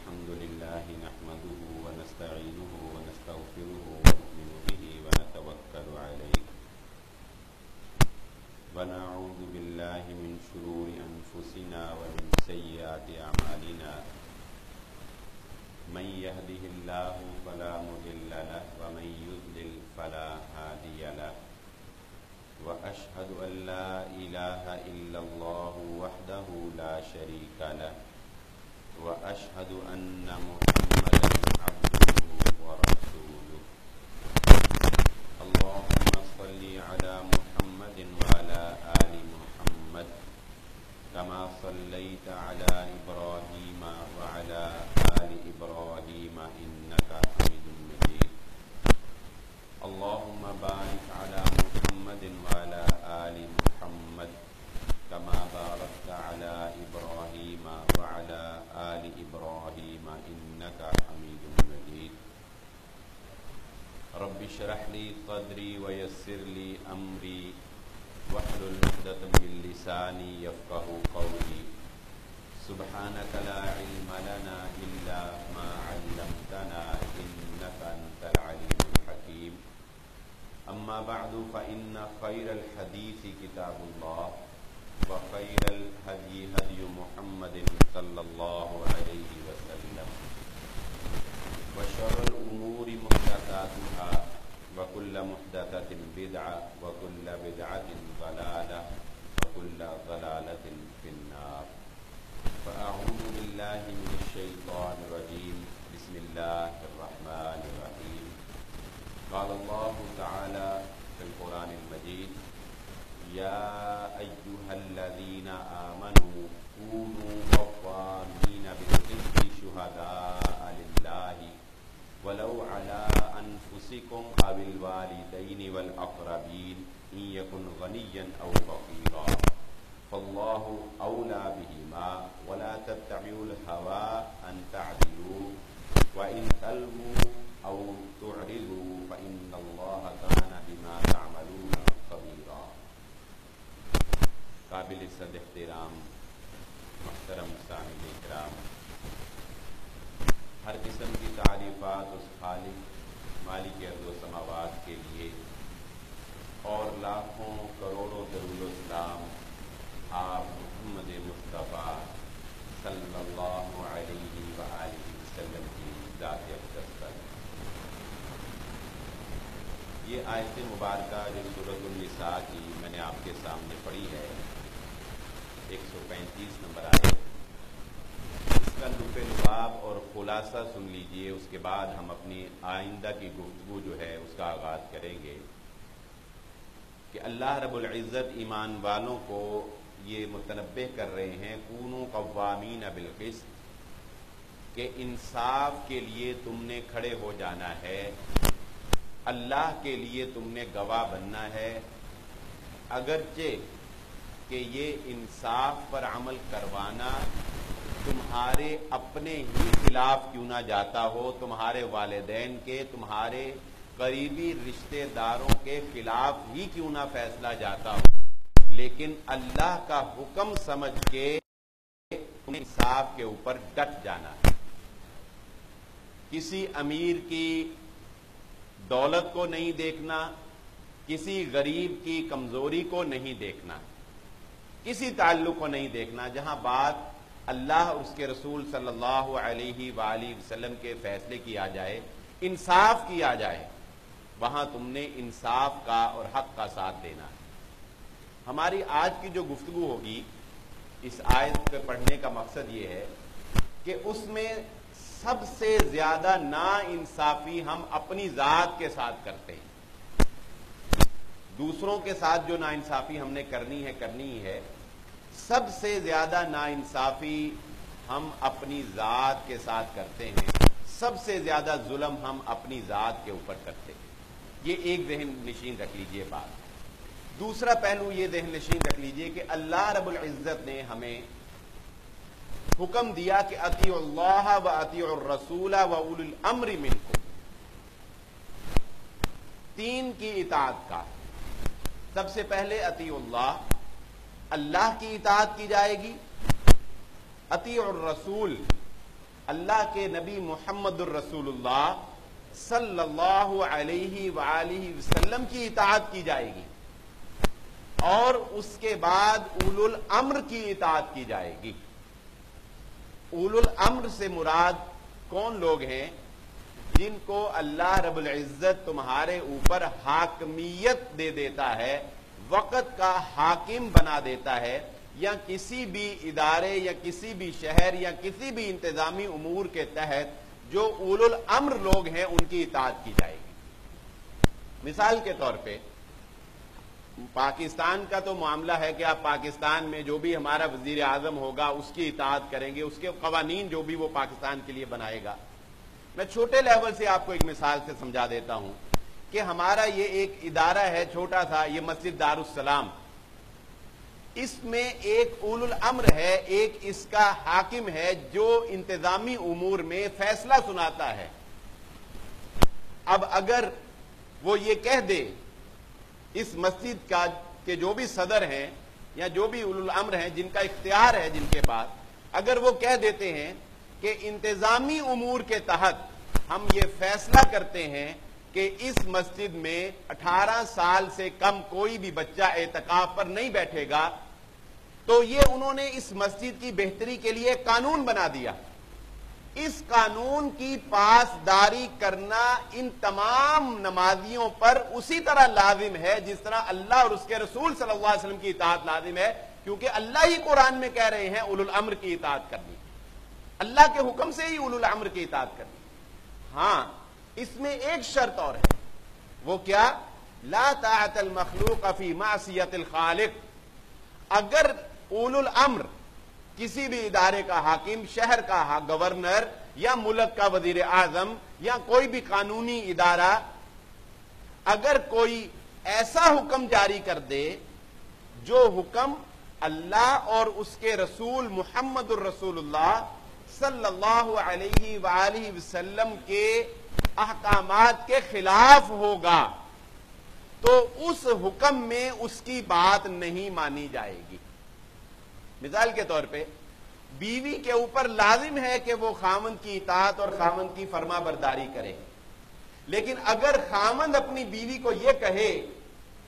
الحمد لله نحمده ونستعينه ونستغفره ونؤمن به ونتوكل عليه ونعوذ بالله من شرور أنفسنا ومن سيئات أعمالنا من يهده الله فلا مضل له ومن يضلل فلا هادي له وأشهد أن لا إله إلا الله وحده لا شريك له وأشهد أن محمدا عبده ورسوله اللهم صل على محمد وعلى آل محمد كما صليت على إبراهيم وعلى آل إبراهيم إنك حميد مجيد اللهم بارك على محمد وعلى آل محمد كما باركت على إبراهيم وعلى آل إبراهيم إنك حميد مجيد رب اشرح لي صدري ويسر لي أمري واحلل عقدة من لساني يفقهوا قولي سبحانك لا علم لنا إلا ما علمتنا إنك أنت العليم الحكيم أما بعد فإن خير الحديث كتاب الله وخير الهدي هدي محمد صلى الله عليه وسلم وشر الأمور محدثاتها وكل محدثة بدعة وكل بدعة ضلالة وكل ضلالة في النار فأعوذ بالله من الشيطان الرجيم بسم الله الرحمن الرحيم قال الله تعالى في القرآن المجيد يا أيها الذين آمنوا كونوا قوامين بالقسط شهداء لله ولو على أنفسكم أو الوالدين والأقربين إن يكن غنيا أو فقيرا فالله أولى بهما ولا تتبعوا الهوى أن تعدلوا وإن تلووا أو تعرضوا فإن الله كان بما تعملون خبيرا قابل صد احترام محترم سامعین اکرام، ہر قسم کی تعریفات اس خالق مالک ارض و سماوات کے لیے اور لاکھوں کروڑوں درود و سلام آپ محمد مصطفیٰ صلی اللہ علیہ وآلہ وسلم کی ذات اقدس پر۔ یہ آیت مبارکہ جو سورۃ النساء کی میں نے آپ کے سامنے پڑھی ہے، 135 نمبر آیت، اس کا لب لباب اور خلاصہ سن لیجئے، اس کے بعد ہم اپنی آئندہ کی گفتگو جو ہے اس کا آغاز کریں گے کہ اللہ رب العزت ایمان والوں کو یہ متنبہ کر رہے ہیں کونوا قوامین بالقسط، کہ انصاف کے لیے تم نے کھڑے ہو جانا ہے، اللہ کے لیے تم نے گواہ بننا ہے، اگرچہ کہ یہ انصاف پر عمل کروانا تمہارے اپنے ہی خلاف کیوں نہ جاتا ہو، تمہارے والدین کے، تمہارے قریبی رشتہ داروں کے خلاف ہی کیوں نہ فیصلہ جاتا ہو، لیکن اللہ کا حکم سمجھ کے انصاف کے اوپر ڈٹ جانا ہے۔ کسی امیر کی دولت کو نہیں دیکھنا، کسی غریب کی کمزوری کو نہیں دیکھنا، کسی تعلق کو نہیں دیکھنا، جہاں بات اللہ اور اس کے رسول صلی اللہ علیہ وآلہ وسلم کے فیصلے کی آ جائے، انصاف کی آ جائے، وہاں تم نے انصاف کا اور حق کا ساتھ دینا ہے۔ ہماری آج کی جو گفتگو ہوگی اس آیت پہ پڑھنے کا مقصد یہ ہے کہ اس میں سب سے زیادہ نا انصافی ہم اپنی ذات کے ساتھ کرتے ہیں۔ دوسروں کے ساتھ جو نا انصافی ہم نے کرنی ہے، سب سے زیادہ نا انصافی ہم اپنی ذات کے ساتھ کرتے ہیں، سب سے زیادہ ظلم ہم اپنی ذات کے اوپر کرتے ہیں۔ یہ ایک ذہن نشین رکھ لیجئے بات۔ دوسرا پہلو یہ ذہن نشین رکھ لیجئے کہ اللہ رب العزت نے ہمیں حکم دیا کہ اطیعوا اللہ و اطیعوا الرسول و اولی الامر منکم، تین کی اطاعت کا۔ سب سے پہلے اطیعوا اللہ، اللہ کی اطاعت کی جائے گی، اطیعوا الرسول، اللہ کے نبی محمد الرسول اللہ صلی اللہ علیہ وآلہ وسلم کی اطاعت کی جائے گی اور اس کے بعد اولو الامر کی اطاعت کی جائے گی۔ اولو الامر سے مراد کون لوگ ہیں؟ جن کو اللہ رب العزت تمہارے اوپر حاکمیت دے دیتا ہے، وقت کا حاکم بنا دیتا ہے، یا کسی بھی ادارے یا کسی بھی شہر یا کسی بھی انتظامی امور کے تحت جو اولو الامر لوگ ہیں ان کی اطاعت کی جائے گی۔ مثال کے طور پہ پاکستان کا تو معاملہ ہے کہ آپ پاکستان میں جو بھی ہمارا وزیر اعظم ہوگا اس کی اطاعت کریں گے، اس کے قوانین جو بھی وہ پاکستان کے لیے بنائے گا۔ میں چھوٹے لیول سے آپ کو ایک مثال سے سمجھا دیتا ہوں کہ ہمارا یہ ایک ادارہ ہے چھوٹا سا، یہ مسجد دارالسلام، اس میں ایک اولو الامر ہے، ایک اس کا حاکم ہے جو انتظامی امور میں فیصلہ سناتا ہے۔ اب اگر وہ یہ کہہ دے اس مسجد کا کہ جو بھی صدر ہیں یا جو بھی اولو الامر ہیں جن کا اختیار ہے جن کے پاس، اگر وہ کہہ دیتے ہیں کہ انتظامی امور کے تحت ہم یہ فیصلہ کرتے ہیں کہ اس مسجد میں 18 سال سے کم کوئی بھی بچہ اعتکاف پر نہیں بیٹھے گا، تو یہ انہوں نے اس مسجد کی بہتری کے لیے قانون بنا دیا۔ اس قانون کی پاسداری کرنا ان تمام نمازیوں پر اسی طرح لازم ہے جس طرح اللہ اور اس کے رسول صلی اللہ علیہ وسلم کی اطاعت لازم ہے، کیونکہ اللہ ہی قرآن میں کہہ رہے ہیں اولو الامر کی اطاعت کرنی، اللہ کے حکم سے ہی اولو الامر کی اطاعت کرنی۔ ہاں، اس میں ایک شرط اور ہے، وہ کیا؟ لا طاعت المخلوق فی معصیت الخالق۔ اگر اولو الامر کسی بھی ادارے کا حاکم، شہر کا گورنر یا ملک کا وزیر اعظم یا کوئی بھی قانونی ادارہ اگر کوئی ایسا حکم جاری کر دے جو حکم اللہ اور اس کے رسول محمد الرسول اللہ صلی اللہ علیہ وآلہ وسلم کے احکامات کے خلاف ہوگا، تو اس حکم میں اس کی بات نہیں مانی جائے گی۔ مثال کے طور پہ بیوی کے اوپر لازم ہے کہ وہ خامند کی اطاعت اور خامند کی فرما برداری کرے، لیکن اگر خامند اپنی بیوی کو یہ کہے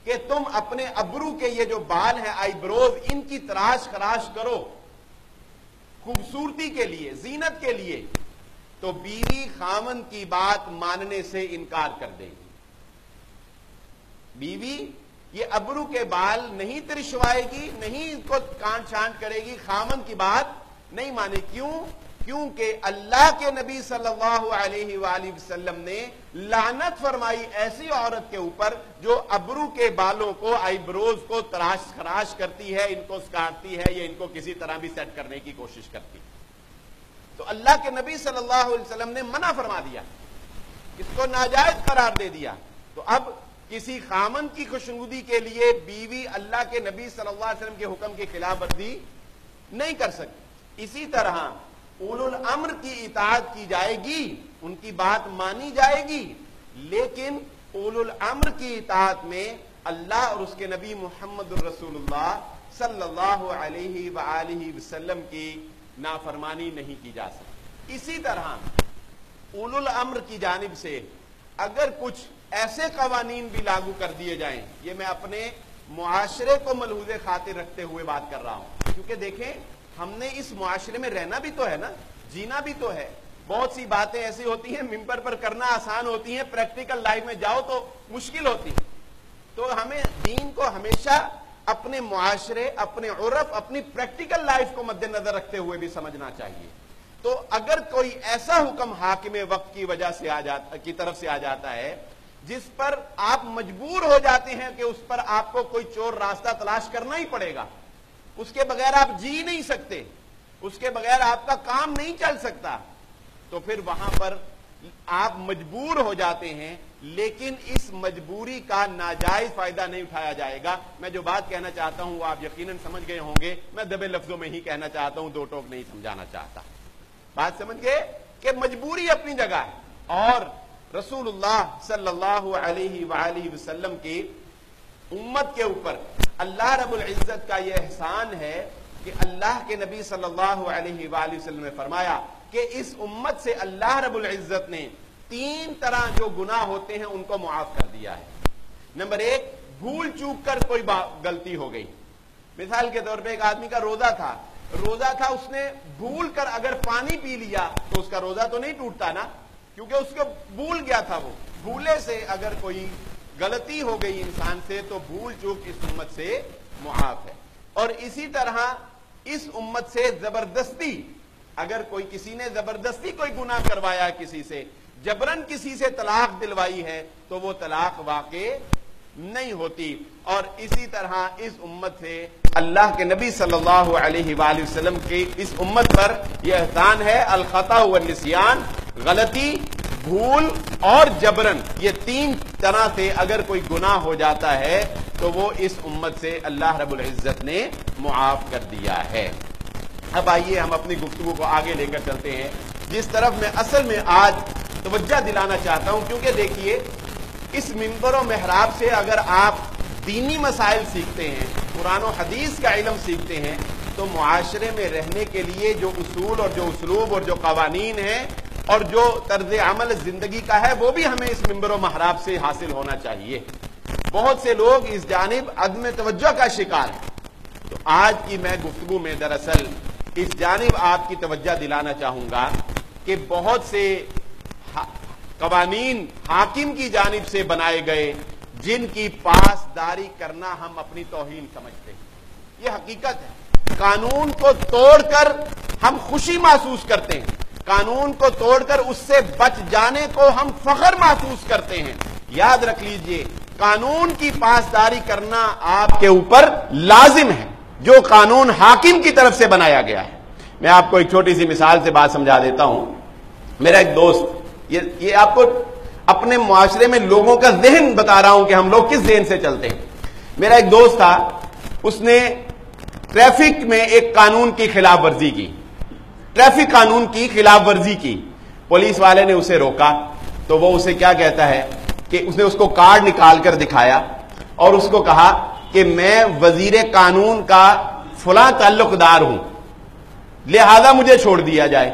کہ تم اپنے ابرو کے یہ جو بال ہیں آئی بروز ان کی تراش خراش کرو خوبصورتی کے لیے، زینت کے لیے، تو بیوی خامند کی بات ماننے سے انکار کر دے گی۔ بیوی یہ ابرو کے بال نہیں ترشوائے گی، نہیں ان کو کانٹ چھانٹ کرے گی، خامند کی بات نہیں مانے۔ کیوں؟ کیونکہ اللہ کے نبی صلی اللہ علیہ وآلہ وسلم نے لعنت فرمائی ایسی عورت کے اوپر جو ابرو کے بالوں کو، آئی بروز کو تراش خراش کرتی ہے، ان کو سکاٹتی ہے یا ان کو کسی طرح بھی سیٹ کرنے کی کوشش کرتی ہے۔ تو اللہ کے نبی صلی اللہ علیہ وسلم نے منع فرما دیا، اس کو ناجائز قرار دے دیا۔ تو اب کسی خامند کی خوشنودی کے لیے بیوی اللہ کے نبی صلی اللہ علیہ وسلم کے حکم کی خلاف ورزی نہیں کر سکتی۔ اسی طرح اولو الامر کی اطاعت کی جائے گی، ان کی بات مانی جائے گی، لیکن اولو الامر کی اطاعت میں اللہ اور اس کے نبی محمد الرسول اللہ صلی اللہ علیہ وآلہ وسلم کی نافرمانی نہیں کی جا سکتی۔ اسی طرح اولو الامر کی جانب سے اگر کچھ ایسے قوانین بھی لاگو کر دیے جائیں، یہ میں اپنے معاشرے کو ملحوظ خاطر رکھتے ہوئے بات کر رہا ہوں، کیونکہ دیکھیں ہم نے اس معاشرے میں رہنا بھی تو ہے نا، جینا بھی تو ہے۔ بہت سی باتیں ایسی ہوتی ہیں ممبر پر کرنا آسان ہوتی ہیں، پریکٹیکل لائف میں جاؤ تو مشکل ہوتی ہے۔ تو ہمیں دین کو ہمیشہ اپنے معاشرے، اپنے عرف، اپنی پریکٹیکل لائف کو مد نظر رکھتے ہوئے بھی سمجھنا چاہیے۔ تو اگر کوئی ایسا حکم حاکم وقت کی وجہ سے کی طرف سے آ جاتا ہے جس پر آپ مجبور ہو جاتے ہیں کہ اس پر آپ کو کوئی چور راستہ تلاش کرنا ہی پڑے گا، اس کے بغیر آپ جی نہیں سکتے، اس کے بغیر آپ کا کام نہیں چل سکتا، تو پھر وہاں پر آپ مجبور ہو جاتے ہیں، لیکن اس مجبوری کا ناجائز فائدہ نہیں اٹھایا جائے گا۔ میں جو بات کہنا چاہتا ہوں وہ آپ یقیناً سمجھ گئے ہوں گے، میں دبے لفظوں میں ہی کہنا چاہتا ہوں، دو ٹوک نہیں سمجھانا چاہتا۔ بات سمجھ گئے کہ مجبوری اپنی جگہ ہے، اور رسول اللہ صلی اللہ علیہ وآلہ وسلم کی امت کے اوپر اللہ رب العزت کا یہ احسان ہے کہ اللہ کے نبی صلی اللہ علیہ وآلہ وسلم نے فرمایا کہ اس امت سے اللہ رب العزت نے 3 طرح جو گناہ ہوتے ہیں ان کو معاف کر دیا ہے۔ نمبر 1، بھول چوک کر کوئی غلطی ہو گئی، مثال کے طور پہ ایک آدمی کا روزہ تھا، اس نے بھول کر اگر پانی پی لیا تو اس کا روزہ تو نہیں ٹوٹتا نا، کیونکہ اس کو بھول گیا تھا، وہ بھولے سے اگر کوئی غلطی ہو گئی انسان سے تو بھول چوک اس امت سے معاف ہے۔ اور اسی طرح اس امت سے زبردستی، اگر کوئی کسی نے زبردستی کوئی گناہ کروایا کسی سے، جبرن کسی سے طلاق دلوائی ہے تو وہ طلاق واقع نہیں ہوتی۔ اور اسی طرح اس امت سے اللہ کے نبی صلی اللہ علیہ وآلہ وسلم کی اس امت پر یہ احسان ہے، الخطا والنسیان، غلطی، بھول اور جبرن، یہ 3 طرح سے اگر کوئی گناہ ہو جاتا ہے تو وہ اس امت سے اللہ رب العزت نے معاف کر دیا ہے۔ اب آئیے ہم اپنی گفتگو کو آگے لے کر چلتے ہیں، جس طرف میں اصل میں آج توجہ دلانا چاہتا ہوں، کیونکہ دیکھیے اس منبر و محراب سے اگر آپ دینی مسائل سیکھتے ہیں، قرآن و حدیث کا علم سیکھتے ہیں، تو معاشرے میں رہنے کے لیے جو اصول اور جو اسلوب اور جو قوانین ہیں اور جو طرز عمل زندگی کا ہے وہ بھی ہمیں اس منبر و محراب سے حاصل ہونا چاہیے۔ بہت سے لوگ اس جانب عدم توجہ کا شکار ہیں، تو آج کی میں گفتگو میں دراصل اس جانب آپ کی توجہ دلانا چاہوں گا کہ بہت سے قوانین حاکم کی جانب سے بنائے گئے جن کی پاسداری کرنا ہم اپنی توہین سمجھتے ہیں، یہ حقیقت ہے۔ قانون کو توڑ کر ہم خوشی محسوس کرتے ہیں، قانون کو توڑ کر اس سے بچ جانے کو ہم فخر محسوس کرتے ہیں۔ یاد رکھ لیجئے، قانون کی پاسداری کرنا آپ کے اوپر لازم ہے، جو قانون حاکم کی طرف سے بنایا گیا ہے۔ میں آپ کو ایک چھوٹی سی مثال سے بات سمجھا دیتا ہوں۔ میرا ایک دوست، یہ آپ کو اپنے معاشرے میں لوگوں کا ذہن بتا رہا ہوں کہ ہم لوگ کس ذہن سے چلتے ہیں۔ میرا ایک دوست تھا، اس نے ٹریفک میں ایک قانون کی خلاف ورزی کی، ٹریفک قانون کی خلاف ورزی کی۔ پولیس والے نے اسے روکا تو وہ اسے کیا کہتا ہے کہ اس نے اس کو کارڈ نکال کر دکھایا اور اس کو کہا کہ میں وزیر قانون کا فلاں تعلق دار ہوں، لہذا مجھے چھوڑ دیا جائے۔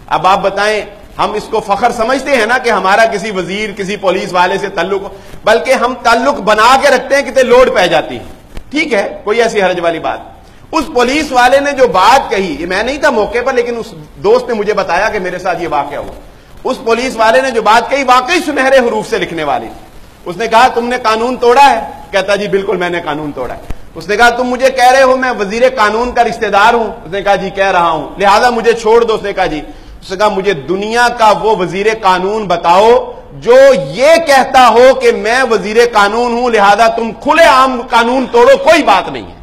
اب آپ بتائیں، ہم اس کو فخر سمجھتے ہیں نا کہ ہمارا کسی وزیر کسی پولیس والے سے تعلق، بلکہ ہم تعلق بنا کے رکھتے ہیں کتنے لوڈ پہ جاتی ہے۔ ٹھیک ہے، کوئی ایسی حرج والی بات۔ اس پولیس والے نے جو بات کہی، یہ میں نہیں تھا موقع پر، لیکن اس دوست نے مجھے بتایا کہ میرے ساتھ یہ واقعہ ہوا۔ اس پولیس والے نے جو بات کہی واقعی سنہرے حروف سے لکھنے والی تھی۔ اس نے کہا تم نے قانون توڑا ہے؟ کہتا جی بالکل میں نے قانون توڑا ہے۔ اس نے کہا تم مجھے کہہ رہے ہو میں وزیر قانون کا رشتہ دار ہوں؟ اس نے کہا جی کہہ رہا ہوں، لہذا مجھے چھوڑ دو۔ اس نے کہا جی، اس نے کہا مجھے دنیا کا وہ وزیر قانون بتاؤ جو یہ کہتا ہو کہ میں وزیر قانون ہوں لہذا تم کھلے عام قانون توڑو، کوئی بات نہیں ہے۔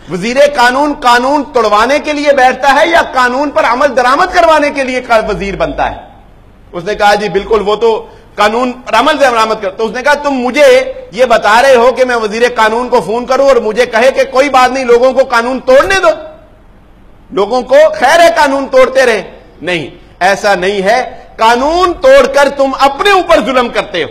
وزیر قانون قانون توڑوانے کے لیے بیٹھتا ہے یا قانون پر عمل درآمد کروانے کے لیے وزیر بنتا ہے؟ اس نے کہا جی بالکل وہ تو قانون پر عمل درآمد کرتا۔ تو اس نے کہا تم مجھے یہ بتا رہے ہو کہ میں وزیر قانون کو فون کروں اور مجھے کہے کہ کوئی بات نہیں لوگوں کو قانون توڑنے دو، لوگوں کو خیر ہے قانون توڑتے رہے؟ نہیں، ایسا نہیں ہے۔ قانون توڑ کر تم اپنے اوپر ظلم کرتے ہو،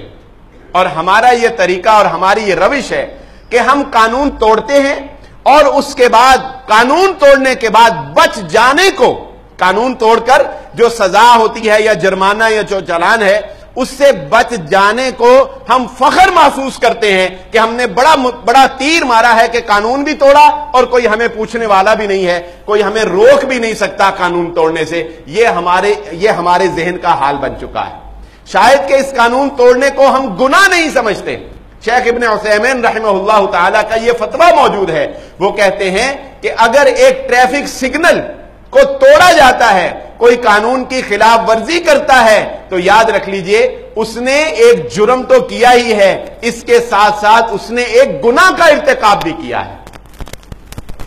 اور ہمارا یہ طریقہ اور ہماری یہ روش ہے کہ ہم قانون توڑتے ہیں اور اس کے بعد قانون توڑنے کے بعد بچ جانے کو، قانون توڑ کر جو سزا ہوتی ہے یا جرمانہ یا جو چلان ہے اس سے بچ جانے کو ہم فخر محسوس کرتے ہیں کہ ہم نے بڑا تیر مارا ہے کہ قانون بھی توڑا اور کوئی ہمیں پوچھنے والا بھی نہیں ہے، کوئی ہمیں روک بھی نہیں سکتا قانون توڑنے سے۔ یہ ہمارے ذہن کا حال بن چکا ہے۔ شاید کہ اس قانون توڑنے کو ہم گناہ نہیں سمجھتے۔ شیخ ابن عثیمین رحمہ اللہ تعالی کا یہ فتویٰ موجود ہے، وہ کہتے ہیں کہ اگر ایک ٹریفک سگنل کو توڑا جاتا ہے، کوئی قانون کی خلاف ورزی کرتا ہے، تو یاد رکھ لیجئے اس نے ایک جرم تو کیا ہی ہے، اس کے ساتھ ساتھ اس نے ایک گناہ کا ارتکاب بھی کیا ہے۔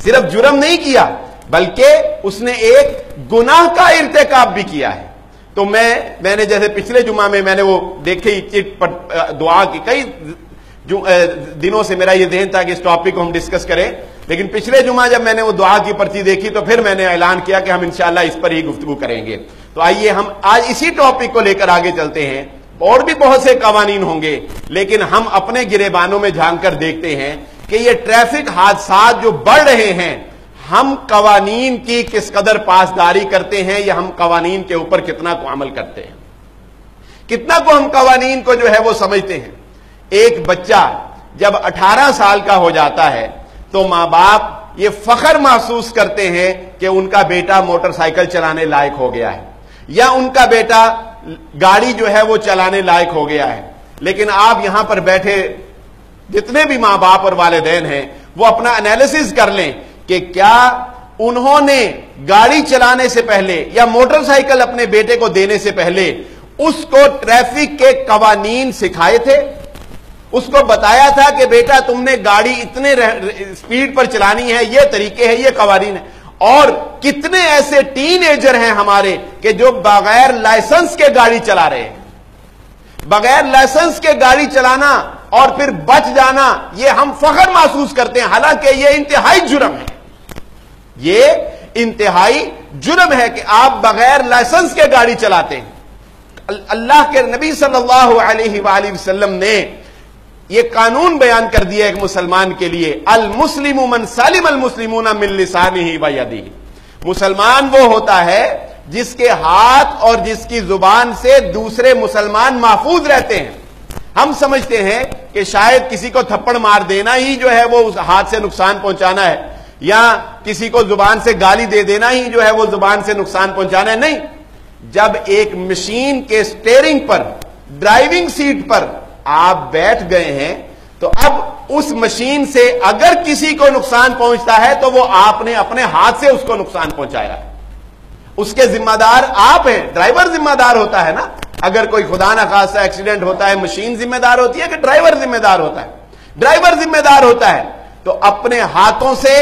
صرف جرم نہیں کیا بلکہ اس نے ایک گناہ کا ارتکاب بھی کیا ہے۔ تو میں نے جیسے پچھلے جمعہ میں نے وہ دیکھی چٹ پر دعا کی، کئی دنوں سے میرا یہ ذہن تھا کہ اس ٹاپک کو ہم ڈسکس کریں، لیکن پچھلے جمعہ جب میں نے وہ دعا کی پرچی دیکھی تو پھر میں نے اعلان کیا کہ ہم انشاءاللہ اس پر ہی گفتگو کریں گے۔ تو آئیے ہم آج اسی ٹاپک کو لے کر آگے چلتے ہیں۔ اور بھی بہت سے قوانین ہوں گے، لیکن ہم اپنے گریبانوں میں جھانک کر دیکھتے ہیں کہ یہ ٹریفک حادثات جو بڑھ رہے ہیں، ہم قوانین کی کس قدر پاسداری کرتے ہیں یا ہم قوانین کے اوپر کتنا کو عمل کرتے ہیں، کتنا کو ہم قوانین کو جو ہے وہ سمجھتے ہیں۔ ایک بچہ جب 18 سال کا ہو جاتا ہے تو ماں باپ یہ فخر محسوس کرتے ہیں کہ ان کا بیٹا موٹر سائیکل چلانے لائق ہو گیا ہے یا ان کا بیٹا گاڑی جو ہے وہ چلانے لائق ہو گیا ہے۔ لیکن آپ یہاں پر بیٹھے جتنے بھی ماں باپ اور والدین ہیں وہ اپنا انالیسس کر لیں کہ کیا انہوں نے گاڑی چلانے سے پہلے یا موٹر سائیکل اپنے بیٹے کو دینے سے پہلے اس کو ٹریفک کے قوانین سکھائے تھے، اس کو بتایا تھا کہ بیٹا تم نے گاڑی اتنے سپیڈ پر چلانی ہے، یہ طریقے ہیں، یہ قوانین ہیں۔ اور کتنے ایسے ٹین ایجر ہیں ہمارے کہ جو بغیر لائسنس کے گاڑی چلا رہے ہیں، بغیر لائسنس کے گاڑی چلانا اور پھر بچ جانا، یہ ہم فخر محسوس کرتے ہیں، حالانکہ یہ انتہائی جرم ہے، یہ انتہائی جرم ہے کہ آپ بغیر لائسنس کے گاڑی چلاتے ہیں۔ اللہ کے نبی صلی اللہ علیہ وآلہ وسلم نے یہ قانون بیان کر دیا ایک مسلمان کے لیے، المسلم من سلم المسلمون من لسانہ و یدہ، مسلمان وہ ہوتا ہے جس کے ہاتھ اور جس کی زبان سے دوسرے مسلمان محفوظ رہتے ہیں۔ ہم سمجھتے ہیں کہ شاید کسی کو تھپڑ مار دینا ہی جو ہے وہ اس ہاتھ سے نقصان پہنچانا ہے، یا کسی کو زبان سے گالی دے دینا ہی جو ہے وہ زبان سے نقصان پہنچانا ہے۔ نہیں، جب ایک مشین کے سٹیئرنگ پر، ڈرائیونگ سیٹ پر آپ بیٹھ گئے ہیں تو اب اس مشین سے اگر کسی کو نقصان پہنچتا ہے تو وہ آپ نے اپنے ہاتھ سے اس کو نقصان پہنچایا ہے، اس کے ذمہ دار آپ ہیں، ڈرائیور ذمہ دار ہوتا ہے نا۔ اگر کوئی خدا نہ خاصہ ایکسیڈنٹ ہوتا ہے، مشین ذمہ دار ہوتی ہے کہ ڈرائیور ذمہ دار ہوتا ہے؟ ڈرائیور ذمہ دار ہوتا ہے۔ تو اپنے ہاتھوں سے،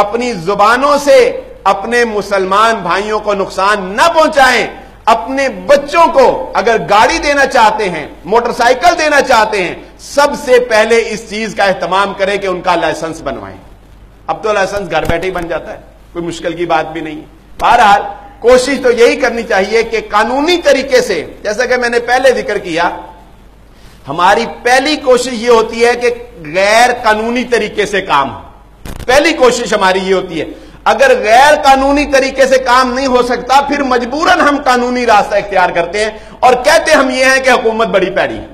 اپنی زبانوں سے اپنے مسلمان بھائیوں کو نقصان نہ پہنچائیں۔ اپنے بچوں کو اگر گاڑی دینا چاہتے ہیں، موٹر سائیکل دینا چاہتے ہیں، سب سے پہلے اس چیز کا اہتمام کریں کہ ان کا لائسنس بنوائیں۔ اب تو لائسنس گھر بیٹھے ہی بن جاتا ہے، کوئی مشکل کی بات بھی نہیں ہے۔ بہرحال کوشش تو یہی کرنی چاہیے کہ قانونی طریقے سے، جیسا کہ میں نے پہلے ذکر کیا، ہماری پہلی کوشش یہ ہوتی ہے کہ غیر قانونی طریقے سے کام، پہلی کوشش ہماری یہ ہوتی ہے۔ اگر غیر قانونی طریقے سے کام نہیں ہو سکتا پھر مجبوراً ہم قانونی راستہ اختیار کرتے ہیں اور کہتے ہم یہ ہیں کہ حکومت بڑی پیڑی ہے،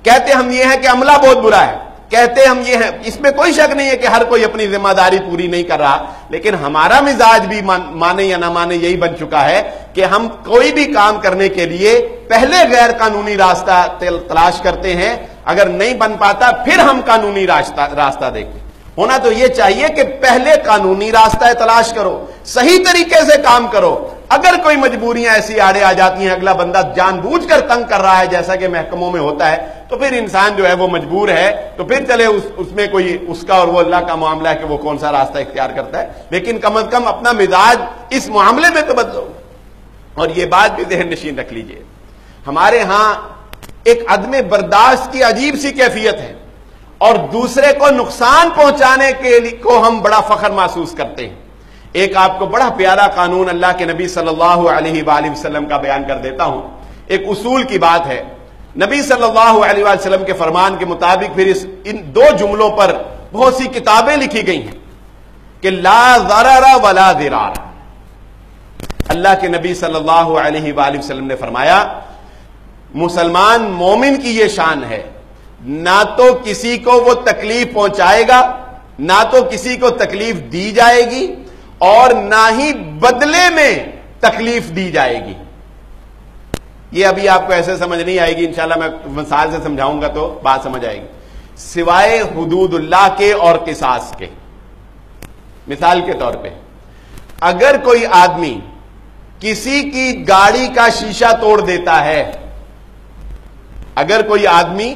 کہتے ہم یہ ہیں کہ عملہ بہت برا ہے، کہتے ہم یہ ہیں۔ اس میں کوئی شک نہیں ہے کہ ہر کوئی اپنی ذمہ داری پوری نہیں کر رہا، لیکن ہمارا مزاج بھی مانے یا نہ مانے یہی بن چکا ہے کہ ہم کوئی بھی کام کرنے کے لیے پہلے غیر قانونی راستہ تلاش کرتے ہیں، اگر نہیں بن پاتا پھر ہم قانونی راستہ دیکھیں۔ ہونا تو یہ چاہیے کہ پہلے قانونی راستہ تلاش کرو، صحیح طریقے سے کام کرو۔ اگر کوئی مجبوریاں ایسی آڑے آ جاتی ہیں، اگلا بندہ جان بوجھ کر تنگ کر رہا ہے جیسا کہ محکموں میں ہوتا ہے، تو پھر انسان جو ہے وہ مجبور ہے، تو پھر چلے اس میں کوئی اس کا اور وہ اللہ کا معاملہ ہے کہ وہ کون سا راستہ اختیار کرتا ہے، لیکن کم از کم اپنا مزاج اس معاملے میں تو بدلو۔ اور یہ بات بھی ذہن نشین رکھ لیجئے، ہمارے ہاں ایک عدم برداشت کی عجیب سی کیفیت ہے، اور دوسرے کو نقصان پہنچانے کے لیے کو ہم بڑا فخر محسوس کرتے ہیں۔ ایک آپ کو بڑا پیارا قانون اللہ کے نبی صلی اللہ علیہ وآلہ وسلم کا بیان کر دیتا ہوں۔ ایک اصول کی بات ہے، نبی صلی اللہ علیہ وآلہ وسلم کے فرمان کے مطابق پھر ان دو جملوں پر بہت سی کتابیں لکھی گئی ہیں کہ لا ضرر ولا ضرار۔ اللہ کے نبی صلی اللہ علیہ وآلہ وسلم نے فرمایا، مسلمان مومن کی یہ شان ہے، نہ تو کسی کو وہ تکلیف پہنچائے گا، نہ تو کسی کو تکلیف دی جائے گی، اور نہ ہی بدلے میں تکلیف دی جائے گی۔ یہ ابھی آپ کو ایسے سمجھ نہیں آئے گی، انشاءاللہ میں مثال سے سمجھاؤں گا تو بات سمجھ آئے گی۔ سوائے حدود اللہ کے اور قصاص کے، مثال کے طور پہ اگر کوئی آدمی کسی کی گاڑی کا شیشہ توڑ دیتا ہے، اگر کوئی آدمی،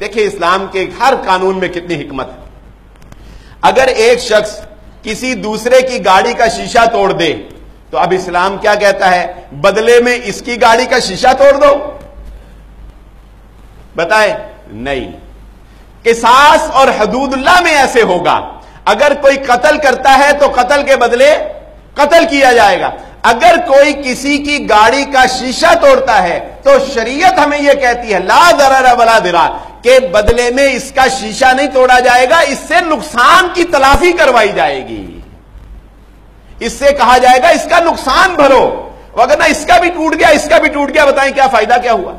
دیکھیں اسلام کے ہر قانون میں کتنی حکمت ہے، اگر ایک شخص کسی دوسرے کی گاڑی کا شیشہ توڑ دے تو اب اسلام کیا کہتا ہے؟ بدلے میں اس کی گاڑی کا شیشہ توڑ دو؟ بتائیں، نہیں۔ قصاص اور حدود اللہ میں ایسے ہوگا، اگر کوئی قتل کرتا ہے تو قتل کے بدلے قتل کیا جائے گا۔ اگر کوئی کسی کی گاڑی کا شیشہ توڑتا ہے تو شریعت ہمیں یہ کہتی ہے لا ضرر ولا ضرار، کہ بدلے میں اس کا شیشہ نہیں توڑا جائے گا، اس سے نقصان کی تلافی کروائی جائے گی۔ اس سے کہا جائے گا اس کا نقصان بھرو، وگرنہ اس کا بھی ٹوٹ گیا اس کا بھی ٹوٹ گیا، بتائیں کیا فائدہ کیا ہوا؟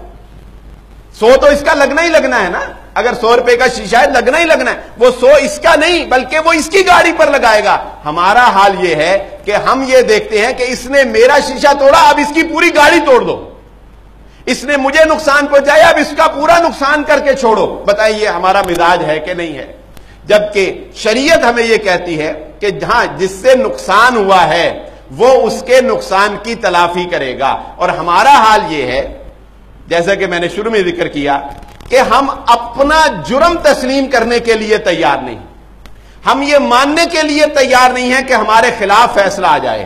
100 تو اس کا لگنا ہی لگنا ہے نا، اگر 100 روپے کا شیشہ ہے لگنا ہی لگنا ہے، وہ 100 اس کا نہیں بلکہ وہ اس کی گاڑی پر لگائے گا۔ ہمارا حال یہ ہے کہ ہم یہ دیکھتے ہیں کہ اس نے میرا شیشہ توڑا، اب اس کی پوری گاڑی توڑ دو، اس نے مجھے نقصان پہنچایا، اب اس کا پورا نقصان کر کے چھوڑو۔ بتائیے ہمارا مزاج ہے کہ نہیں ہے؟ جبکہ شریعت ہمیں یہ کہتی ہے کہ جہاں جس سے نقصان ہوا ہے وہ اس کے نقصان کی تلافی کرے گا، اور ہمارا حال یہ ہے جیسا کہ میں نے شروع میں ذکر کیا کہ ہم اپنا جرم تسلیم کرنے کے لیے تیار نہیں، ہم یہ ماننے کے لیے تیار نہیں ہیں کہ ہمارے خلاف فیصلہ آ جائے۔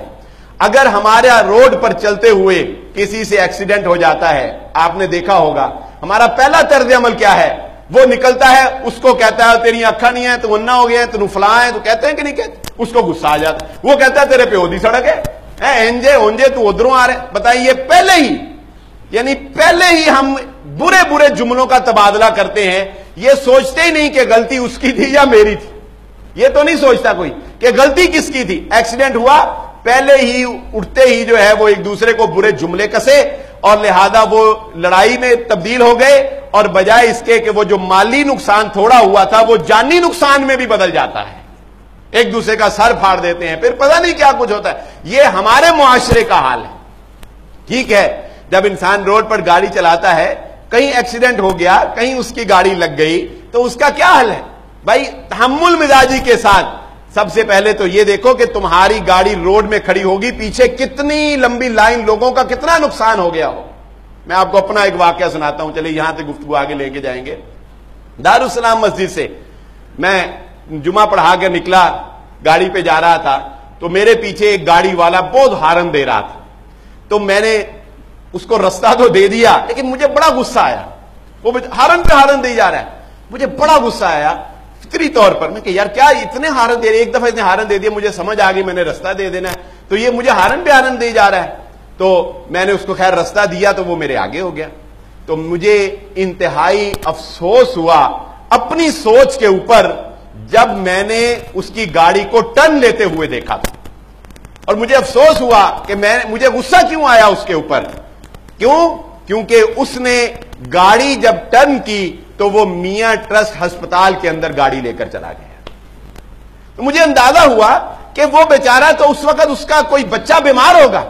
اگر ہمارے روڈ پر چلتے ہوئے کسی سے ایکسیڈنٹ ہو جاتا ہے، آپ نے دیکھا ہوگا ہمارا پہلا طرز عمل کیا ہے؟ وہ نکلتا ہے، اس کو کہتا ہے تیری آنکھیں نہیں ہیں، تو انا ہو گیا ہے، تو فلاں ہے، تو کہتے ہیں کہ نہیں کہتے؟ اس کو غصہ آ جاتا ہے، وہ کہتا ہے تیرے پہ اودھی سڑک ہے، انجے اونجے تو ادھروں آ رہے۔ بتائیے پہلے ہی، یعنی پہلے ہی ہم برے برے جملوں کا تبادلہ کرتے ہیں، یہ سوچتے ہی نہیں کہ غلطی اس کی تھی یا میری تھی، یہ تو نہیں سوچتا کوئی کہ غلطی کس کی تھی۔ ایکسیڈنٹ ہوا، پہلے ہی اٹھتے ہی جو ہے وہ ایک دوسرے کو برے جملے کسے، اور لہذا وہ لڑائی میں تبدیل ہو گئے، اور بجائے اس کے کہ وہ جو مالی نقصان تھوڑا ہوا تھا وہ جانی نقصان میں بھی بدل جاتا ہے، ایک دوسرے کا سر پھاڑ دیتے ہیں، پھر پتہ نہیں کیا کچھ ہوتا ہے۔ یہ ہمارے معاشرے کا حال ہے۔ ٹھیک ہے، جب انسان روڈ پر گاڑی چلاتا ہے، کہیں ایکسیڈنٹ ہو گیا، کہیں اس کی گاڑی لگ گئی، تو اس کا کیا حل ہے؟ بھائی تحمل مزاجی کے ساتھ سب سے پہلے تو یہ دیکھو کہ تمہاری گاڑی روڈ میں کھڑی ہوگی، پیچھے کتنی لمبی لائن، لوگوں کا کتنا نقصان ہو گیا ہو۔ میں آپ کو اپنا ایک واقعہ سناتا ہوں، چلیے یہاں سے گفتگو آگے لے کے جائیں گے۔ دارالسلام مسجد سے میں جمعہ پڑھا کے نکلا، گاڑی پہ جا رہا تھا، تو میرے پیچھے ایک گاڑی والا بہت ہارن دے رہا تھا، تو میں نے اس کو رستہ تو دے دیا، لیکن مجھے بڑا غصہ آیا، وہ ہارن پہ ہارن دے جا رہا ہے، مجھے بڑا غصہ آیا فطری طور پر۔ میں کہ یار کیا اتنے ہارن دے رہے، ایک دفعہ اتنے ہارن دے دیا، مجھے سمجھ آ گئی میں نے رستہ دے دینا ہے، تو یہ مجھے ہارن پہ ہارن دے جا رہا ہے۔ تو میں نے اس کو خیر رستہ دیا، تو وہ میرے آگے ہو گیا۔ تو مجھے انتہائی افسوس ہوا اپنی سوچ کے اوپر جب میں نے اس کی گاڑی کو ٹرن لیتے ہوئے دیکھا تھا، اور مجھے افسوس ہوا کہ مجھے غصہ کیوں آیا اس کے اوپر، کیونکہ اس نے گاڑی جب ٹرن کی تو وہ میاں ٹرسٹ ہسپتال کے اندر گاڑی لے کر چلا گیا۔ تو مجھے اندازہ ہوا کہ وہ بیچارہ تو اس وقت اس کا کوئی بچہ بیمار ہوگا،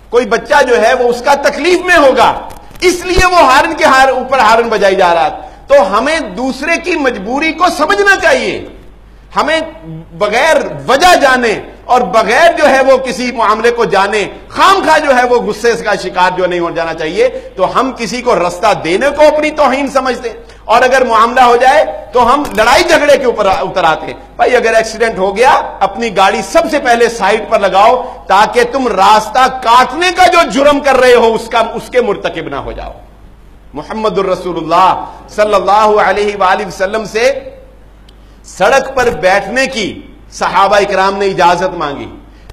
کوئی بچہ جو ہے وہ اس کا تکلیف میں ہوگا، اس لیے وہ ہارن کے اوپر ہارن بجائی جا رہا۔ تو ہمیں دوسرے کی مجبوری کو سمجھنا چاہیے، ہمیں بغیر وجہ جانے اور بغیر جو ہے وہ کسی معاملے کو جانے خام خواہ جو ہے وہ غصے کا شکار جو نہیں ہو جانا چاہیے۔ تو ہم کسی کو رستہ دینے کو اپنی توہین سمجھتے ہیں، اور اگر معاملہ ہو جائے تو ہم لڑائی جھگڑے کے اوپر اتر آتے ہیں۔ بھائی اگر ایکسیڈنٹ ہو گیا، اپنی گاڑی سب سے پہلے سائڈ پر لگاؤ تاکہ تم راستہ کاٹنے کا جو جرم کر رہے ہو اس کے مرتکب نہ ہو جاؤ۔ محمد الرسول اللہ صلی اللہ علیہ وآلہ وسلم سے سڑک پر بیٹھنے کی صحابہ اکرام نے اجازت مانگی۔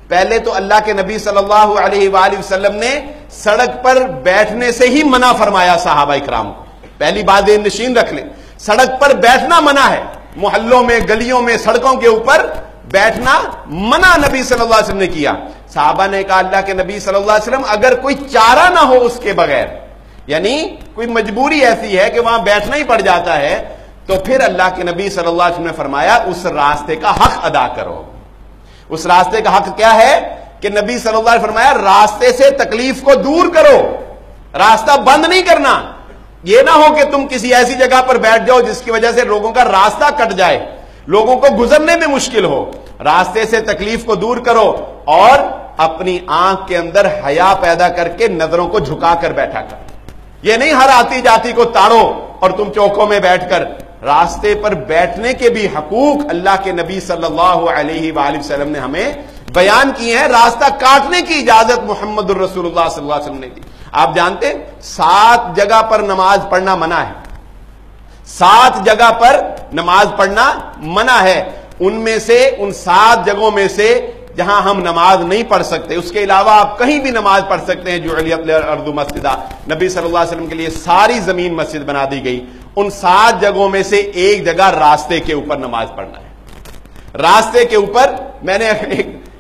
پہلے تو اللہ کے نبی صلی اللہ علیہ وآلہ وسلم نے سڑک پر بیٹھنے سے ہی منع فرمایا صحابہ اکرام کو۔ پہلی بات ذہن نشین رکھ لیں، سڑک پر بیٹھنا منع ہے، محلوں میں، گلیوں میں، سڑکوں کے اوپر بیٹھنا منع نبی صلی اللہ علیہ وسلم نے کیا۔ صحابہ نے کہا اللہ کے نبی صلی اللہ علیہ وسلم اگر کوئی چارہ نہ ہو اس کے بغیر، یعنی کوئی مجبوری ایسی ہے کہ وہاں بیٹھنا ہی پڑ جاتا ہے، تو پھر اللہ کے نبی صلی اللہ علیہ وسلم نے فرمایا اس راستے کا حق ادا کرو۔ اس راستے کا حق کیا ہے کہ نبی صلی اللہ علیہ وسلم نے فرمایا راستے سے تکلیف کو دور کرو، راستہ بند نہیں کرنا۔ یہ نہ ہو کہ تم کسی ایسی جگہ پر بیٹھ جاؤ جس کی وجہ سے لوگوں کا راستہ کٹ جائے، لوگوں کو گزرنے میں مشکل ہو۔ راستے سے تکلیف کو دور کرو، اور اپنی آنکھ کے اندر حیا پیدا کر کے نظروں کو جھکا کر بیٹھا کر، یہ نہیں ہر آتی جاتی کو تاڑو اور تم چوکوں میں بیٹھ کر۔ راستے پر بیٹھنے کے بھی حقوق اللہ کے نبی صلی اللہ علیہ وآلہ وسلم نے ہمیں بیان کیے ہیں۔ راستہ کاٹنے کی اجازت محمد الرسول اللہ صلی اللہ علیہ وسلم نے دی۔ آپ جانتے ہیں 7 جگہ پر نماز پڑھنا منع ہے، 7 جگہ پر نماز پڑھنا منع ہے۔ ان میں سے ان 7 جگہوں میں سے جہاں ہم نماز نہیں پڑھ سکتے، اس کے علاوہ آپ کہیں بھی نماز پڑھ سکتے ہیں۔ جعلت الارض مسجدا، نبی صلی اللہ علیہ وسلم کے لیے ساری زمین مسجد بنا دی گئی۔ ان 7 جگہوں میں سے ایک جگہ راستے کے اوپر نماز پڑھنا ہے۔ راستے کے اوپر میں نے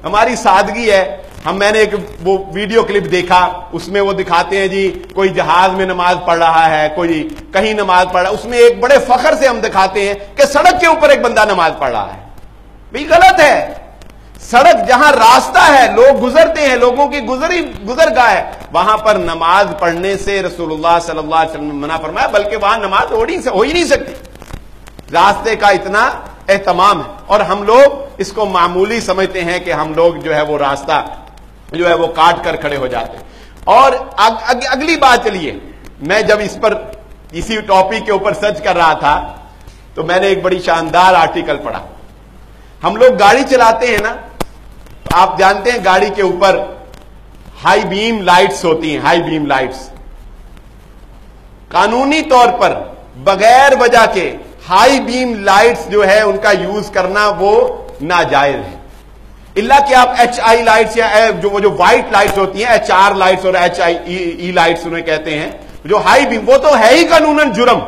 ہماری سادگی ہے. میں نے ایک وہ ویڈیو کلپ دیکھا, اس میں وہ دکھاتے ہیں جی کوئی جہاز میں نماز پڑھ رہا ہے, کوئی کہیں نماز پڑھ رہا ہے, اس میں ایک بڑے فخر سے ہم دکھاتے ہیں کہ سڑک کے اوپر ایک بندہ نماز پڑھ رہا ہے. بھئی غلط ہے. سڑک جہاں راستہ ہے, لوگ گزرتے ہیں, لوگوں کی گزرگاہ ہے, وہاں پر نماز پڑھنے سے رسول اللہ صلی اللہ علیہ وسلم نے منع فرمایا, بلکہ وہاں نماز ہو ہی نہیں سکتی. راستے کا اتنا اہتمام ہے, اور ہم لوگ اس کو معمولی سمجھتے ہیں کہ ہم لوگ جو ہے وہ راستہ جو ہے وہ کاٹ کر کھڑے ہو جاتے ہیں. اور اگلی بات, چلیے میں جب اس پر اسی ٹاپک کے اوپر سرچ کر رہا تھا تو میں نے ایک بڑی شاندار آرٹیکل پڑھا. ہم لوگ گاڑی چلاتے ہیں نا, تو آپ جانتے ہیں گاڑی کے اوپر ہائی بیم لائٹس ہوتی ہیں. ہائی بیم لائٹس قانونی طور پر بغیر وجہ کے ہائی بیم لائٹس جو ہے ان کا یوز کرنا وہ ناجائز ہے, الا کہ آپ ایچ آئی لائٹس یا جو وائٹ لائٹس ہوتی ہیں, ایچ آر لائٹس اور ایچ آئی ای لائٹس انہیں کہتے ہیں, جو ہائی بیم, وہ تو ہے ہی قانوناً جرم.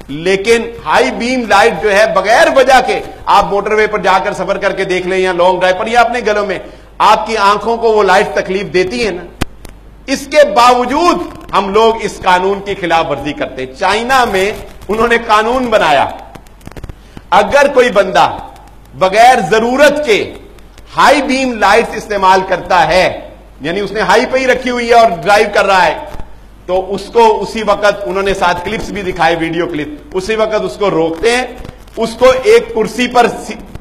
لیکن ہائی بیم لائٹ جو ہے بغیر وجہ کے, آپ موٹر وے پر جا کر سفر کر کے دیکھ لیں یا لانگ ڈرائیو پر یا اپنے گھروں میں, آپ کی آنکھوں کو وہ لائٹ تکلیف دیتی ہے نا. اس کے باوجود ہم لوگ اس قانون کی خلاف ورزی کرتے. چائنا میں انہوں نے قانون بنایا, اگر کوئی بندہ بغیر ضرورت کے ہائی بیم لائٹس استعمال کرتا ہے, یعنی اس نے ہائی پہ ہی رکھی ہوئی ہے اور ڈرائیو کر رہا ہے, تو اس کو اسی وقت, انہوں نے ساتھ کلپس بھی دکھائے, ویڈیو کلپ, اسی وقت اس کو روکتے ہیں, اس کو ایک کرسی پر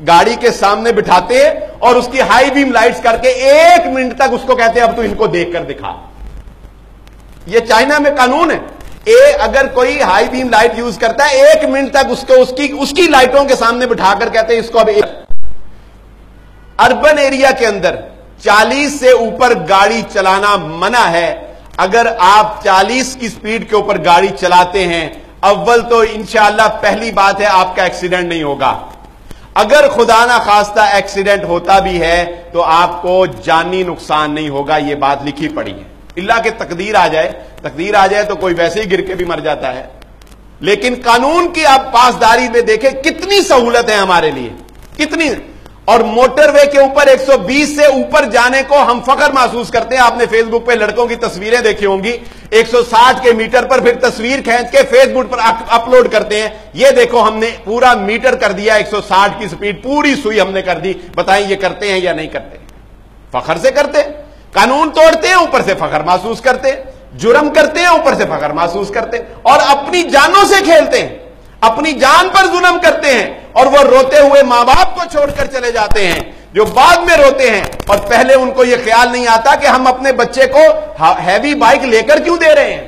گاڑی کے سامنے بٹھاتے ہیں اور اس کی ہائی بیم لائٹس کر کے 1 منٹ تک اس کو کہتے ہیں اب تو ان کو دیکھ کر دکھا. یہ چائنا میں قانون ہے. اگر کوئی ہائی بیم لائٹ یوز کرتا ہے 1 منٹ تک اس کی لائٹوں کے سامنے بٹھا کر کہتے ہیں اس کو اب. اربن ایریا کے اندر 40 سے اوپر گاڑی چلانا منع ہے. اگر آپ 40 کی سپیڈ کے اوپر گاڑی چلاتے ہیں, اول تو انشاءاللہ پہلی بات ہے آپ کا ایکسیڈنٹ نہیں ہوگا. اگر خدا نہ خواستہ ایکسیڈنٹ ہوتا بھی ہے تو آپ کو جانی نقصان نہیں ہوگا. یہ بات لکھی پڑی ہے. اللہ کہ تقدیر آ جائے تو کوئی ویسے ہی گر کے بھی مر جاتا ہے. لیکن قانون کی آپ پاسداری میں دیکھیں کتنی سہولت ہے ہمارے لیے, کتنی. اور موٹر وے کے اوپر 120 سے اوپر جانے کو ہم فخر محسوس کرتے ہیں. آپ نے فیس بک پہ لڑکوں کی تصویریں دیکھی ہوں گی, 160 کے میٹر پر پھر تصویر کھینچ کے فیس بک پر اپلوڈ کرتے ہیں, یہ دیکھو ہم نے پورا میٹر کر دیا, 160 کی سپیڈ پوری سوئی ہم نے کر دی. بتائیں یہ کرتے ہیں یا نہیں کرتے؟ فخر سے کرتے. قانون توڑتے ہیں, اوپر سے فخر محسوس کرتے. جرم کرتے ہیں, اوپر سے فخر محسوس کرتے. اور اپنی جانوں سے کھیلتے ہیں, اپنی جان پر ظلم کرتے ہیں, اور وہ روتے ہوئے ماں باپ کو چھوڑ کر چلے جاتے ہیں, جو بعد میں روتے ہیں. اور پہلے ان کو یہ خیال نہیں آتا کہ ہم اپنے بچے کو ہیوی بائک لے کر کیوں دے رہے ہیں.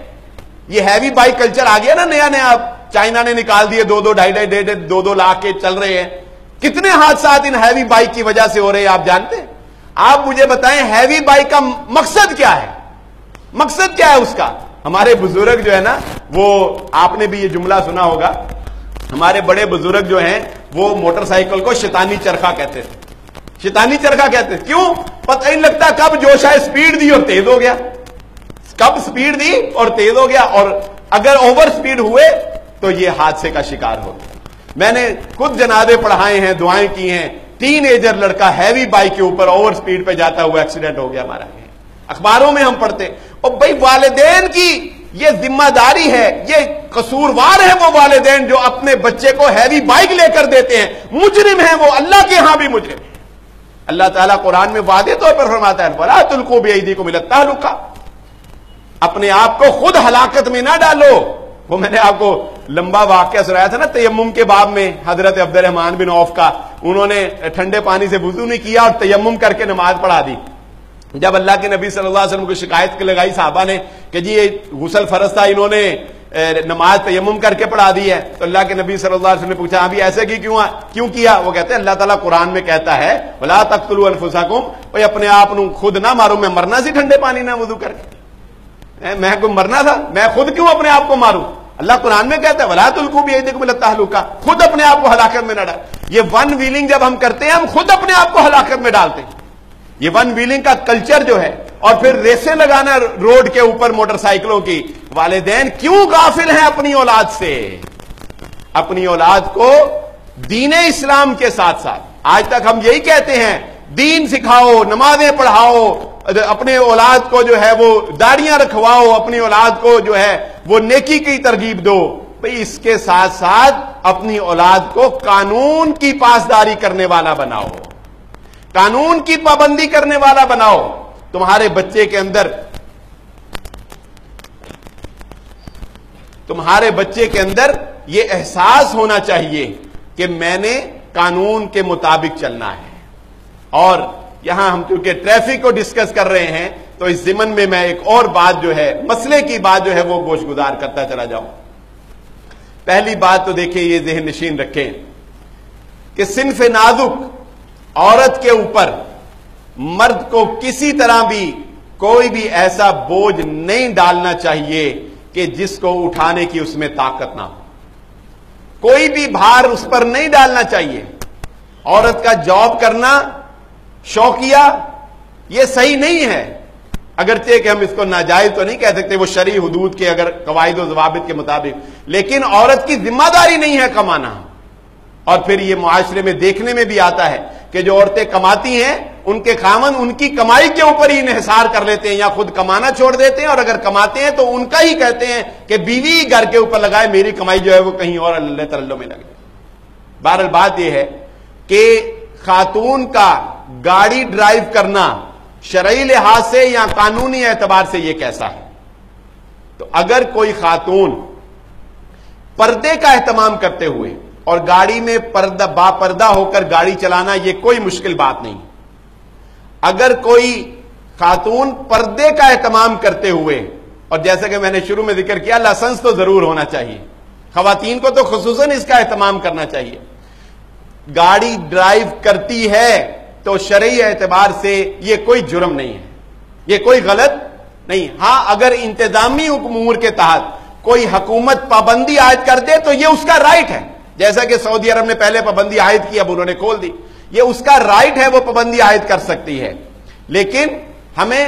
یہ ہیوی بائک کلچر آ گیا نا نیا, چائنا نے نکال دیے, 2-2 لاکھ کے چل رہے ہیں. کتنے حادثات ان ہیوی بائک کی وجہ سے ہو رہے ہیں آپ جانتے ہیں؟ آپ مجھے بتائیں ہیوی بائک کا مقصد کیا ہے؟ مقصد کیا ہے اس کا؟ ہمارے بزرگ جو ہے نا, وہ آپ نے بھی یہ جملہ سنا ہوگا, ہمارے بڑے بزرگ جو ہیں وہ موٹر سائیکل کو شیطانی چرخہ کہتے تھے. شیطانی چرخہ کہتے تھے. کیوں؟ پتہ ہی نہیں لگتا کب جوش ہے, سپیڈ دی اور تیز ہو گیا, کب سپیڈ دی اور تیز ہو گیا, اور اگر اوور سپیڈ ہوئے تو یہ حادثے کا شکار ہو گیا. میں نے خود جنازے پڑھائے ہیں, دعائیں کی ہیں. ٹین ایجر لڑکا ہیوی بائک کے اوپر اوور سپیڈ پہ جاتا ہوا ایکسیڈنٹ ہو گیا ہمارا. اخباروں میں ہم پڑھتے. اور بھائی والدین کی یہ ذمہ داری ہے, یہ قصوروار ہے وہ والدین جو اپنے بچے کو ہیوی بائک لے کر دیتے ہیں. مجرم ہیں وہ, اللہ کے ہاں بھی مجرم ہیں. اللہ تعالیٰ قرآن میں واضح طور پر فرماتا ہے وَلَا تُلْقُوا بِأَيْدِيكُمْ إِلَى التَّهْلُكَةِ, اپنے آپ کو خود ہلاکت میں نہ ڈالو. وہ میں نے آپ کو لمبا واقعہ سنایا تھا نا تیمم کے باب میں, حضرت عبد الرحمن بن عوف کا. انہوں نے ٹھنڈے پانی سے وضو نہیں کیا اور تیمم کر کے نماز پڑھا دی. جب اللہ کے نبی صلی اللہ علیہ وسلم کو شکایت لگائی صحابہ نے کہ جی یہ غسل فرض تھا, انہوں نے نماز تیمم کر کے پڑھا دی ہے, تو اللہ کے نبی صلی اللہ علیہ وسلم نے پوچھا ابھی ایسے کیوں کیا؟ وہ کہتے ہیں اللہ تعالیٰ قرآن میں کہتا ہے وَلَا تَقْتُلُوا أَنفُسَكُمْ, بھائی اپنے آپ خود نہ مارو. میں مرنا سی ٹھنڈے پانی نہ وضو کر کے؟ میں کوئی مرنا تھا؟ میں خود کیوں اپنے آپ کو ماروں؟ اللہ قرآن میں کہتا ہے وَلَا تُلْقُوا بِأَيْدِيكُمْ إِلَى التَّهْلُكَةِ, خود اپنے آپ کو ہلاکت میں نہ ڈال. یہ ون ویلنگ جب ہم کرتے ہیں ہم خود اپنے آپ کو ہلاکت میں ڈالتے ہیں. یہ ون ویلنگ کا کلچر جو ہے, اور پھر ریسیں لگانا روڈ کے اوپر موٹر سائیکلوں کی. والدین کیوں غافل ہیں اپنی اولاد سے؟ اپنی اولاد کو دین اسلام کے ساتھ ساتھ, آج تک ہم یہی کہتے ہیں دین سکھاؤ، نمازیں پڑھاؤ، اپنے اولاد کو جو ہے وہ داڑیاں رکھواؤ، اپنی اولاد کو جو ہے وہ نیکی کی ترغیب دو، بھئی اس کے ساتھ ساتھ اپنی اولاد کو قانون کی پاسداری کرنے والا بناؤ، قانون کی پابندی کرنے والا بناؤ۔ تمہارے بچے کے اندر یہ احساس ہونا چاہیے کہ میں نے قانون کے مطابق چلنا ہے۔ اور یہاں ہم کیونکہ ٹریفک کو ڈسکس کر رہے ہیں تو اس ضمن میں میں ایک اور بات جو ہے، مسئلے کی بات جو ہے وہ گوش گزار کرتا چلا جاؤں۔ پہلی بات تو دیکھیں، یہ ذہن نشین رکھیں کہ صنف نازک عورت کے اوپر مرد کو کسی طرح بھی کوئی بھی ایسا بوجھ نہیں ڈالنا چاہیے کہ جس کو اٹھانے کی اس میں طاقت نہ ہو، کوئی بھی بھار اس پر نہیں ڈالنا چاہیے۔ عورت کا جاب کرنا شوقیہ یہ صحیح نہیں ہے، اگرچہ کہ ہم اس کو ناجائز تو نہیں کہہ سکتے، وہ شرعی حدود کے اگر قواعد و ضوابط کے مطابق، لیکن عورت کی ذمہ داری نہیں ہے کمانا۔ اور پھر یہ معاشرے میں دیکھنے میں بھی آتا ہے کہ جو عورتیں کماتی ہیں ان کے خاوند ان کی کمائی کے اوپر ہی انحصار کر لیتے ہیں، یا خود کمانا چھوڑ دیتے ہیں، اور اگر کماتے ہیں تو ان کا ہی کہتے ہیں کہ بیوی گھر کے اوپر لگائے، میری کمائی جو ہے وہ کہیں اور اللہ ترلو میں لگے۔ بہرحال بات یہ ہے کہ خاتون کا گاڑی ڈرائیو کرنا شرعی لحاظ سے یا قانونی اعتبار سے یہ کیسا ہے؟ تو اگر کوئی خاتون پردے کا اہتمام کرتے ہوئے اور گاڑی میں با پردہ ہو کر گاڑی چلانا یہ کوئی مشکل بات نہیں، اگر کوئی خاتون پردے کا اہتمام کرتے ہوئے، اور جیسا کہ میں نے شروع میں ذکر کیا لائسنس تو ضرور ہونا چاہیے، خواتین کو تو خصوصاً اس کا اہتمام کرنا چاہیے، گاڑی ڈرائیو کرتی ہے تو شرعی اعتبار سے یہ کوئی جرم نہیں ہے، یہ کوئی غلط نہیں۔ ہاں اگر انتظامی امور کے تحت کوئی حکومت پابندی عائد کر دے تو یہ اس کا رائٹ ہے، جیسا کہ سعودی عرب نے پہلے پابندی عائد کی، اب انہوں نے کھول دی، یہ اس کا رائٹ ہے، وہ پابندی عائد کر سکتی ہے، لیکن ہمیں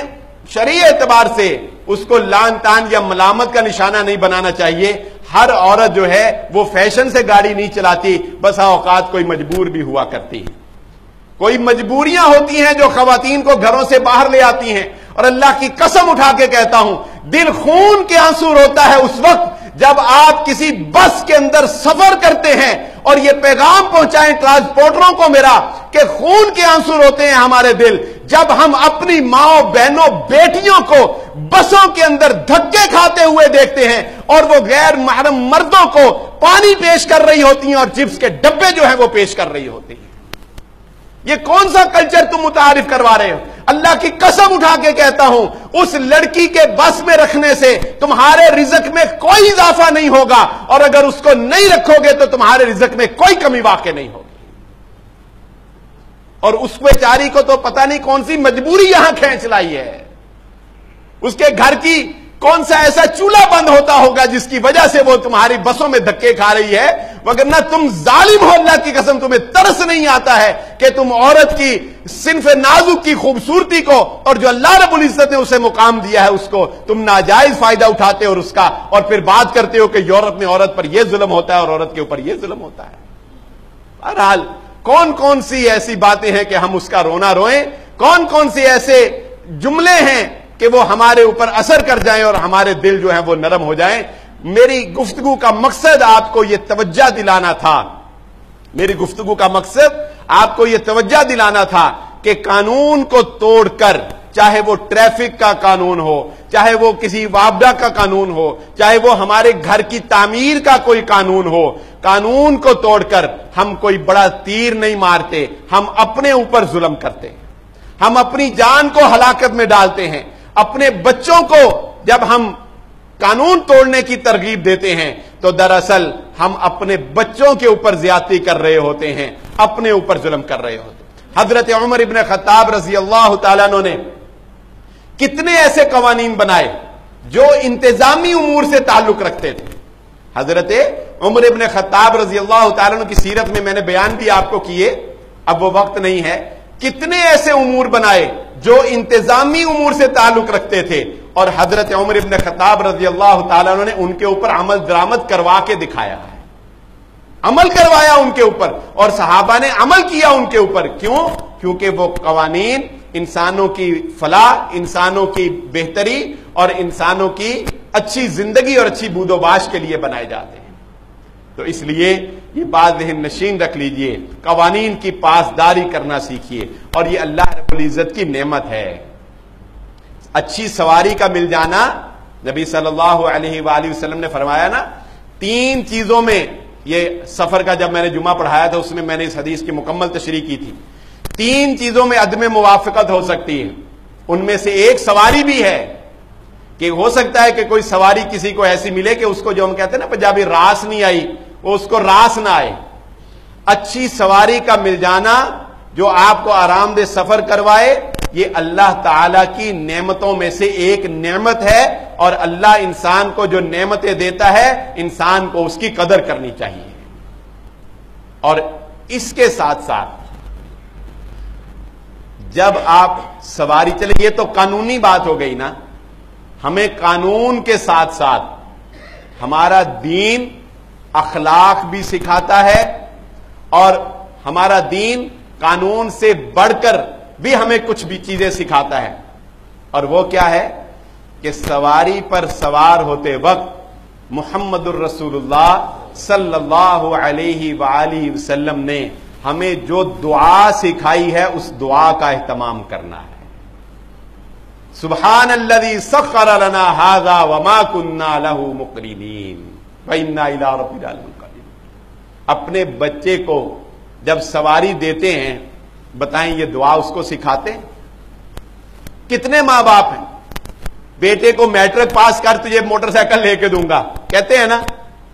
شرعی اعتبار سے اس کو لان تان یا ملامت کا نشانہ نہیں بنانا چاہیے۔ ہر عورت جو ہے وہ فیشن سے گاڑی نہیں چلاتی، بسا اوقات کوئی مجبور بھی ہوا کرتی ہے، کوئی مجبوریاں ہوتی ہیں جو خواتین کو گھروں سے باہر لے آتی ہیں، اور اللہ کی قسم اٹھا کے کہتا ہوں دل خون کے آنسو روتا ہے اس وقت جب آپ کسی بس کے اندر سفر کرتے ہیں اور یہ پیغام پہنچائیں ٹرانسپورٹروں کو میرا کہ خون کے آنسو روتے ہیں ہمارے دل جب ہم اپنی ماں بہنوں بیٹیوں کو بسوں کے اندر دھکے کھاتے ہوئے دیکھتے ہیں اور وہ غیر محرم مردوں کو پانی پیش کر رہی ہوتی ہیں اور چپس کے ڈبے جو ہیں وہ پیش کر رہی ہوتی ہیں۔ یہ کون سا کلچر تم متعارف کروا رہے ہو؟ اللہ کی قسم اٹھا کے کہتا ہوں اس لڑکی کے بس میں رکھنے سے تمہارے رزق میں کوئی اضافہ نہیں ہوگا، اور اگر اس کو نہیں رکھو گے تو تمہارے رزق میں کوئی کمی واقع نہیں ہوگی۔ اور اس بیچاری کو تو پتہ نہیں کون سی مجبوری یہاں کھینچ لائی ہے، اس کے گھر کی کون سا ایسا چولہا بند ہوتا ہوگا جس کی وجہ سے وہ تمہاری بسوں میں دھکے کھا رہی ہے، وگرنہ تم ظالم ہو، اللہ کی قسم تمہیں ترس نہیں آتا ہے کہ تم عورت کی صنف نازک کی خوبصورتی کو اور جو اللہ رب العزت نے اسے مقام دیا ہے اس کو تم ناجائز فائدہ اٹھاتے اور اس کا، اور پھر بات کرتے ہو کہ یورپ میں عورت پر یہ ظلم ہوتا ہے اور عورت کے اوپر یہ ظلم ہوتا ہے۔ بہرحال کون کون سی ایسی باتیں ہیں کہ ہم اس کا رونا روئیں، کون کون سی ایسے جملے ہیں کہ وہ ہمارے اوپر اثر کر جائیں اور ہمارے دل جو ہیں وہ نرم ہو جائیں۔ میری گفتگو کا مقصد آپ کو یہ توجہ دلانا تھا، میری گفتگو کا مقصد آپ کو یہ توجہ دلانا تھا کہ قانون کو توڑ کر، چاہے وہ ٹریفک کا قانون ہو، چاہے وہ کسی وابڈا کا قانون ہو، چاہے وہ ہمارے گھر کی تعمیر کا کوئی قانون ہو، قانون کو توڑ کر ہم کوئی بڑا تیر نہیں مارتے، ہم اپنے اوپر ظلم کرتے ہیں، ہم اپنی جان کو ہلاکت میں ڈالتے ہیں، اپنے بچوں کو جب ہم قانون توڑنے کی ترغیب دیتے ہیں تو دراصل ہم اپنے بچوں کے اوپر زیادتی کر رہے ہوتے ہیں، اپنے اوپر ظلم کر رہے ہوتے ہیں۔ حضرت عمر ابن خطاب رضی اللہ تعالیٰ عنہ نے کتنے ایسے قوانین بنائے جو انتظامی امور سے تعلق رکھتے تھے۔ حضرت عمر ابن خطاب رضی اللہ تعالیٰ عنہ کی سیرت میں نے بیان بھی آپ کو کیے، اب وہ وقت نہیں ہے، کتنے ایسے امور بنائے جو انتظامی امور سے تعلق رکھتے تھے، اور حضرت عمر ابن خطاب رضی اللہ تعالیٰ عنہ نے ان کے اوپر عمل درآمد کروا کے دکھایا ہے۔ عمل کروایا ان کے اوپر، اور صحابہ نے عمل کیا ان کے اوپر. کیوں؟ کیونکہ وہ قوانین انسانوں کی فلاح، انسانوں کی بہتری اور انسانوں کی اچھی زندگی اور اچھی بود و باش کے لیے بنائے جاتے ہیں. تو اس لیے یہ بات ذہن نشین رکھ لیجئے، قوانین کی پاسداری کرنا سیکھیے، اور یہ اللہ رب العزت کی نعمت ہے. اچھی سواری کا مل جانا، نبی صلی اللہ علیہ وآلہ وسلم نے فرمایا نا، 3 چیزوں میں، یہ سفر کا جب میں نے جمعہ پڑھایا تھا اس میں میں نے اس حدیث کی مکمل تشریح کی تھی، 3 چیزوں میں عدم موافقت ہو سکتی ہے. ان میں سے ایک سواری بھی ہے، کہ ہو سکتا ہے کہ کوئی سواری کسی کو ایسی ملے کہ اس کو، جو ہم کہتے ہیں نا پنجابی، راس نہیں آئی، وہ اس کو راس نہ آئے. اچھی سواری کا مل جانا جو آپ کو آرام دہ سفر کروائے، یہ اللہ تعالی کی نعمتوں میں سے ایک نعمت ہے، اور اللہ انسان کو جو نعمتیں دیتا ہے انسان کو اس کی قدر کرنی چاہیے. اور اس کے ساتھ ساتھ جب آپ سواری چلے، یہ تو قانونی بات ہو گئی نا، ہمیں قانون کے ساتھ ساتھ ہمارا دین اخلاق بھی سکھاتا ہے، اور ہمارا دین قانون سے بڑھ کر بھی ہمیں کچھ بھی چیزیں سکھاتا ہے. اور وہ کیا ہے کہ سواری پر سوار ہوتے وقت محمد الرسول اللہ صلی اللہ علیہ وآلہ وسلم نے ہمیں جو دعا سکھائی ہے اس دعا کا اہتمام کرنا ہے. سبحان الذی سخر لنا ھذا وما كنا له مقرنین وإنا إلی ربنا لمنقلبون. اپنے بچے کو جب سواری دیتے ہیں، بتائیں یہ دعا اس کو سکھاتے ہیں؟ کتنے ماں باپ ہیں، بیٹے کو میٹرک پاس کر تجھے موٹر سائیکل لے کے دوں گا، کہتے ہیں نا،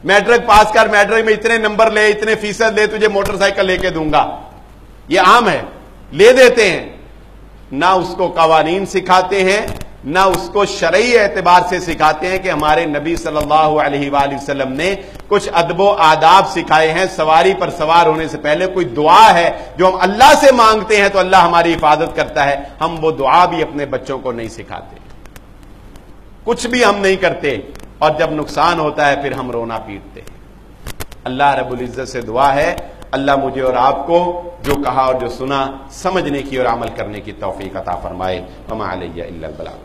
میٹرک پاس کر، میٹرک میں اتنے نمبر لے، اتنے فیصد لے، تجھے موٹر سائیکل لے کے دوں گا. یہ عام ہے، لے دیتے ہیں. نہ اس کو قوانین سکھاتے ہیں، نہ اس کو شرعی اعتبار سے سکھاتے ہیں کہ ہمارے نبی صلی اللہ علیہ وآلہ وسلم نے کچھ ادب و آداب سکھائے ہیں. سواری پر سوار ہونے سے پہلے کوئی دعا ہے جو ہم اللہ سے مانگتے ہیں تو اللہ ہماری حفاظت کرتا ہے. ہم وہ دعا بھی اپنے بچوں کو نہیں سکھاتے، کچھ بھی ہم نہیں کرتے، اور جب نقصان ہوتا ہے پھر ہم رونا پیٹتے ہیں. اللہ رب العزت سے دعا ہے اللہ مجھے اور آپ کو جو کہا اور جو سنا سمجھنے کی اور عمل کرنے کی توفیق عطا فرمائے. وما علیہ الا البلاغ.